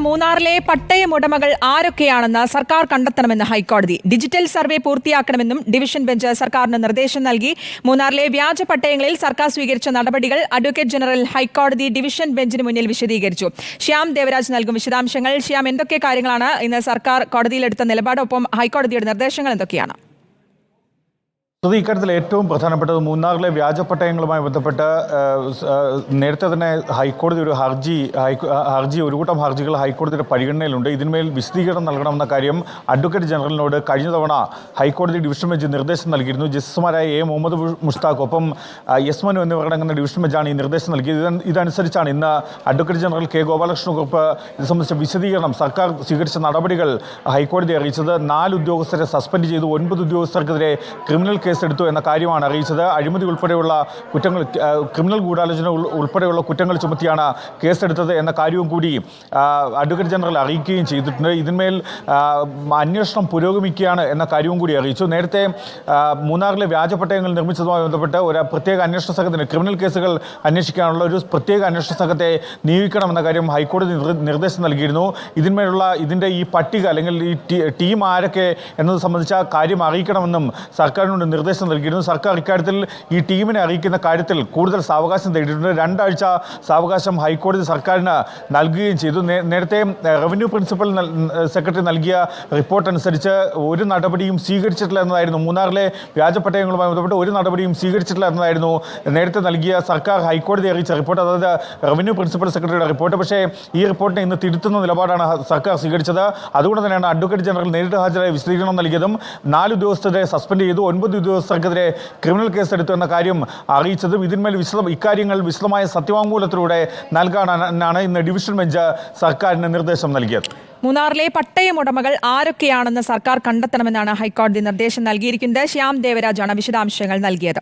മൂന്നാറിലെ പട്ടയം ഉടമകൾ ആരൊക്കെയാണെന്ന് സർക്കാർ കണ്ടെത്തണമെന്ന് ഹൈക്കോടതി. ഡിജിറ്റൽ സർവേ പൂർത്തിയാക്കണമെന്നും ഡിവിഷൻ ബെഞ്ച് സർക്കാരിന് നിർദ്ദേശം നൽകി. മൂന്നാറിലെ വ്യാജ പട്ടയങ്ങളിൽ സർക്കാർ സ്വീകരിച്ച നടപടികൾ അഡ്വക്കേറ്റ് ജനറൽ ഹൈക്കോടതി ഡിവിഷൻ ബെഞ്ചിന് മുന്നിൽ വിശദീകരിച്ചു. ശ്യാം ദേവരാജ് നൽകും വിശദാംശങ്ങൾ. ശ്യാം, എന്തൊക്കെ കാര്യങ്ങളാണ് ഇന്ന് സർക്കാർ കോടതിയിലെടുത്ത നിലപാട്, ഒപ്പം ഹൈക്കോടതിയുടെ നിർദ്ദേശങ്ങൾ എന്തൊക്കെയാണ്? ഇക്കാര്യത്തിൽ ഏറ്റവും പ്രധാനപ്പെട്ടത് മൂന്നാറിലെ വ്യാജപ്പട്ടയങ്ങളുമായി ബന്ധപ്പെട്ട് നേരത്തെ തന്നെ ഹൈക്കോടതി ഒരു ഹർജി ഒരു കൂട്ടം ഹർജികൾ ഹൈക്കോടതിയുടെ പരിഗണനയിലുണ്ട്. ഇതിന്മേൽ വിശദീകരണം നൽകണമെന്ന കാര്യം അഡ്വക്കേറ്റ് ജനറലിനോട് കഴിഞ്ഞ തവണ ഹൈക്കോടതി ഡിവിഷൻ ബെഞ്ച് നിർദ്ദേശം നൽകിയിരുന്നു. ജസ്റ്റിസുമാരായ എ മുഹമ്മദ് മുഷ്താഖ് ഒപ്പം എസ് മനു എന്നിവരടങ്ങുന്ന ഡിവിഷൻ ബെഞ്ചാണ് ഈ നിർദ്ദേശം നൽകിയത്. ഇതനുസരിച്ചാണ് ഇന്ന് advocate general K Gopalakrishna Kurup ഇത് സംബന്ധിച്ച വിശദീകരണം സർക്കാർ സ്വീകരിച്ച നടപടികൾ ഹൈക്കോടതി അറിയിച്ചത്. 4 ഉദ്യോഗസ്ഥരെ സസ്പെൻഡ് ചെയ്തു, 9 ഉദ്യോഗസ്ഥർക്കെതിരെ ക്രിമിനൽ കേസെടുത്തു എന്ന കാര്യമാണ് അറിയിച്ചത്. അഴിമതി ഉൾപ്പെടെയുള്ള കുറ്റങ്ങൾ, ക്രിമിനൽ ഗൂഢാലോചന ഉൾപ്പെടെയുള്ള കുറ്റങ്ങൾ ചുമത്തിയാണ് കേസെടുത്തത് എന്ന കാര്യവും കൂടി അഡ്വക്കേറ്റ് ജനറൽ അറിയിക്കുകയും ചെയ്തിട്ടുണ്ട്. ഇതിന്മേൽ അന്വേഷണം പുരോഗമിക്കുകയാണ് എന്ന കാര്യവും കൂടി അറിയിച്ചു. നേരത്തെ മൂന്നാറിലെ വ്യാജപ്പട്ടയങ്ങൾ നിർമ്മിച്ചതുമായി ബന്ധപ്പെട്ട് ഒരു പ്രത്യേക അന്വേഷണ സംഘത്തിന്, ക്രിമിനൽ കേസുകൾ അന്വേഷിക്കാനുള്ള ഒരു പ്രത്യേക അന്വേഷണ സംഘത്തെ നിയോഗിക്കണമെന്ന കാര്യം ഹൈക്കോടതി നിർദ്ദേശം നൽകിയിരുന്നു. ഇതിൻ്റെ ഈ പട്ടിക അല്ലെങ്കിൽ ഈ ടീം ആരൊക്കെ എന്നത് സംബന്ധിച്ച കാര്യം അറിയിക്കണമെന്നും സർക്കാരിനോട് നിർദ്ദേശം നൽകിയിരുന്നു. സർക്കാർ ഇക്കാര്യത്തിൽ ഈ ടീമിനെ അറിയിക്കുന്ന കാര്യത്തിൽ കൂടുതൽ സാവകാശം തേടിയിട്ടുണ്ട്. 2 ആഴ്ച സാവകാശം ഹൈക്കോടതി സർക്കാരിന് നൽകുകയും ചെയ്തു. നേരത്തെ റവന്യൂ പ്രിൻസിപ്പൽ സെക്രട്ടറി നൽകിയ റിപ്പോർട്ട് അനുസരിച്ച് ഒരു നടപടിയും സ്വീകരിച്ചിട്ടില്ല എന്നതായിരുന്നു. മൂന്നാറിലെ വ്യാജപ്പട്ടയങ്ങളുമായി ബന്ധപ്പെട്ട് ഒരു നടപടിയും സ്വീകരിച്ചിട്ടില്ല എന്നതായിരുന്നു നേരത്തെ നൽകിയ സർക്കാർ ഹൈക്കോടതി അറിയിച്ച റിപ്പോർട്ട്, അതായത് റവന്യൂ പ്രിൻസിപ്പൽ സെക്രട്ടറിയുടെ റിപ്പോർട്ട്. പക്ഷേ ഈ റിപ്പോർട്ടിനെ ഇന്ന് തിരുത്തുന്ന നിലപാടാണ് സർക്കാർ സ്വീകരിച്ചത്. അതുകൊണ്ട് തന്നെയാണ് അഡ്വക്കേറ്റ് ജനറൽ നേരിട്ട് ഹാജരായി വിശദീകരണം നൽകിയതും 4 ഉദ്യോഗസ്ഥരെ സസ്പെൻഡ് ചെയ്തു, 9 ഉദ്യോഗസ്ഥർക്കെതിരെ ക്രിമിനൽ കേസെടുത്തു എന്ന കാര്യം അറിയിച്ചതും. ഇതിന്മേൽ ഇക്കാര്യങ്ങൾ വിശദമായ സത്യവാങ്മൂലത്തിലൂടെ നൽകാനാണ് ഇന്ന് ഡിവിഷൻ ബെഞ്ച് സർക്കാരിന് നിർദ്ദേശം നൽകിയത്. മൂന്നാറിലെ പട്ടയം ഉടമകൾ ആരൊക്കെയാണെന്ന് സർക്കാർ കണ്ടെത്തണമെന്നാണ് ഹൈക്കോടതി നിർദ്ദേശം നൽകിയിരിക്കുന്നത്. ശ്യാം ദേവരാജാണ് വിശദാംശങ്ങൾ നൽകിയത്.